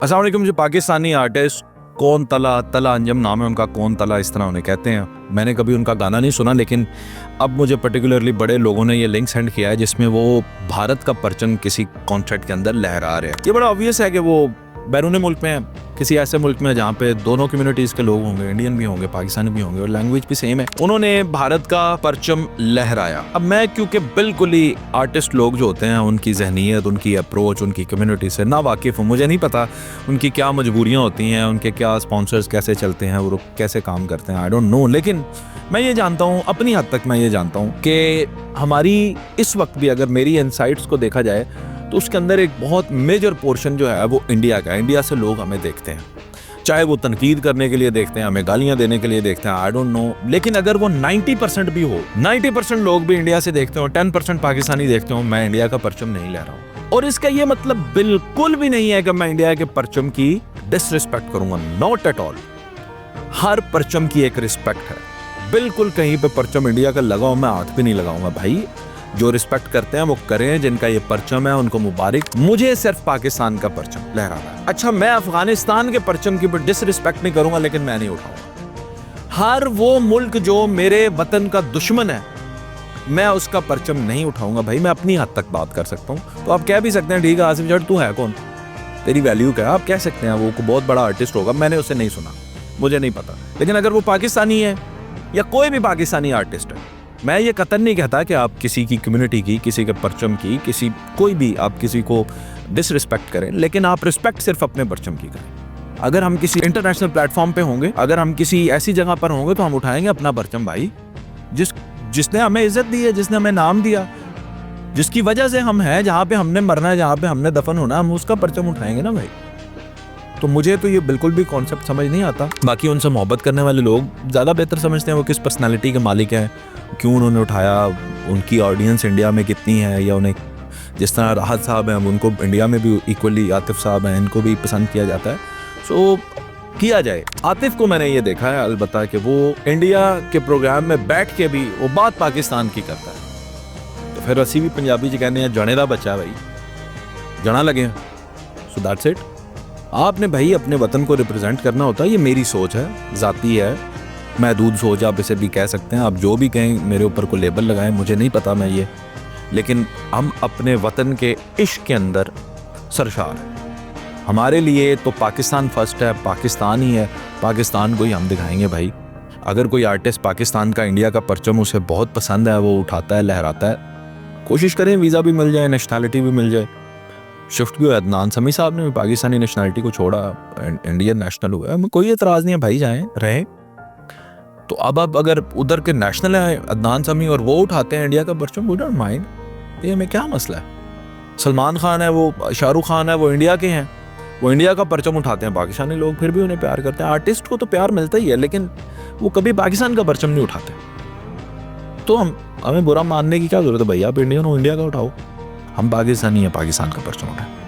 अस्सलाम वालेकुम। जो पाकिस्तानी आर्टिस्ट कौन तला तला अंजम नाम है उनका, कौन तला इस तरह उन्हें कहते हैं। मैंने कभी उनका गाना नहीं सुना, लेकिन अब मुझे पर्टिकुलरली बड़े लोगों ने ये लिंक सेंड किया है जिसमें वो भारत का परचम किसी कॉन्सर्ट के अंदर लहरा रहे हैं। ये बड़ा ऑब्वियस है कि वो बैरून मुल्क में, किसी ऐसे मुल्क में जहाँ पे दोनों कम्युनिटीज़ के लोग होंगे, इंडियन भी होंगे, पाकिस्तानी भी होंगे और लैंग्वेज भी सेम है। उन्होंने भारत का परचम लहराया। अब मैं क्योंकि बिल्कुल ही आर्टिस्ट लोग जो होते हैं उनकी जहनीत, उनकी अप्रोच, उनकी कम्युनिटी से ना वाकिफ़ हूँ, मुझे नहीं पता उनकी क्या मजबूरियाँ होती हैं, उनके क्या स्पॉन्सर्स कैसे चलते हैं, वो कैसे काम करते हैं, आई डोंट नो। लेकिन मैं ये जानता हूँ, अपनी हद तक मैं ये जानता हूँ कि हमारी इस वक्त भी अगर मेरी इनसाइट्स को देखा जाए तो उसके अंदर एक बहुत मेजर पोर्शन जो है वो इंडिया का है। इंडिया से लोग हमें देखते हैं, चाहे वो तनकीद करने के लिए देखते हैं, हमें गालियां देने के लिए देखते हैं, आई डोंट नो। लेकिन अगर वो 90% भी हो, 90% लोग भी इंडिया से देखते हो, 10% पाकिस्तानी देखते हो, मैं इंडिया का परचम नहीं ले रहा हूँ। और इसका ये मतलब बिल्कुल भी नहीं है कि मैं इंडिया के परचम की डिसरिस्पेक्ट करूंगा, नॉट एट ऑल। हर परचम की एक रिस्पेक्ट है, बिल्कुल कहीं पे परचम इंडिया का लगाओ मैं हाथ भी नहीं लगाऊंगा भाई। जो रिस्पेक्ट करते हैं वो करें, जिनका ये परचम है उनको मुबारक। मुझे सिर्फ पाकिस्तान का परचम लहराना है। अच्छा, मैं अफगानिस्तान के परचम की डिसरिस्पेक्ट नहीं करूंगा, लेकिन मैं नहीं उठाऊंगा। हर वो मुल्क जो मेरे वतन का दुश्मन है, मैं उसका परचम नहीं उठाऊंगा भाई। मैं अपनी हद तक बात कर सकता हूँ। तो आप कह भी सकते हैं ठीक है आसिफ जट तू है कौन, तेरी वैल्यू क्या है, आप कह सकते हैं। वो बहुत बड़ा आर्टिस्ट होगा, मैंने उसे नहीं सुना, मुझे नहीं पता। लेकिन अगर वो पाकिस्तानी है या कोई भी पाकिस्तानी आर्टिस्ट है, मैं ये कतई नहीं कहता कि आप किसी की कम्युनिटी की, किसी के परचम की, किसी कोई भी आप किसी को डिसरिस्पेक्ट करें, लेकिन आप रिस्पेक्ट सिर्फ अपने परचम की करें। अगर हम किसी इंटरनेशनल प्लेटफॉर्म पे होंगे, अगर हम किसी ऐसी जगह पर होंगे तो हम उठाएंगे अपना परचम भाई। जिसने हमें इज्जत दी है, जिसने हमें नाम दिया, जिसकी वजह से हम हैं जहाँ पे हमने मरना है, जहाँ पे हमने दफन होना, हम उसका परचम उठाएंगे ना भाई। तो मुझे तो ये बिल्कुल भी कॉन्सेप्ट समझ नहीं आता। बाकी उनसे मोहब्बत करने वाले लोग ज़्यादा बेहतर समझते हैं वो किस पर्सनालिटी के मालिक हैं, क्यों उन्होंने उठाया, उनकी ऑडियंस इंडिया में कितनी है, या उन्हें जिस तरह राहत साहब हैं उनको इंडिया में भी इक्वली, आतिफ साहब हैं इनको भी पसंद किया जाता है। सो किया जाए। आतिफ को मैंने ये देखा है अलबत्ता कि वो इंडिया के प्रोग्राम में बैठ के भी वो बात पाकिस्तान की करता है। तो फिर असी भी पंजाबी जी कहने हैं जने दा बच्चा भाई, जना लगे। So that's it. आपने भाई अपने वतन को रिप्रेजेंट करना होता है। ये मेरी सोच है, ज़ाती है, महदूद सोच आप इसे भी कह सकते हैं। आप जो भी कहें, मेरे ऊपर को लेबल लगाएं, मुझे नहीं पता मैं ये। लेकिन हम अपने वतन के इश्क के अंदर सरशार हैं। हमारे लिए तो पाकिस्तान फर्स्ट है, पाकिस्तान ही है, पाकिस्तान को ही हम दिखाएंगे भाई। अगर कोई आर्टिस्ट पाकिस्तान का, इंडिया का परचम उसे बहुत पसंद है, वो उठाता है, लहराता है, कोशिश करें वीज़ा भी मिल जाए, नेशनैलिटी भी मिल जाए। शिफ्ट भी हुआ, अदनान समी साहब ने भी पाकिस्तानी नेशनलिटी को छोड़ा, इंडियन नेशनल हुआ, कोई एतराज़ नहीं है भाई, जाएं रहें। तो अब अगर उधर के नेशनल है अदनान समी और वो उठाते हैं इंडिया का परचम, वी डोंट माइंड, ये हमें क्या मसला है। सलमान खान है, वो शाहरुख खान है, वो इंडिया के हैं, वो इंडिया का परचम उठाते हैं, पाकिस्तानी लोग फिर भी उन्हें प्यार करते हैं। आर्टिस्ट को तो प्यार मिलता ही है, लेकिन वो कभी पाकिस्तान का परचम नहीं उठाते। तो हमें बुरा मानने की क्या जरूरत है भाई, आप इंडियन हो, इंडिया का उठाओ। हम पाकिस्तानी हैं, पाकिस्तान का परचम उठाएं।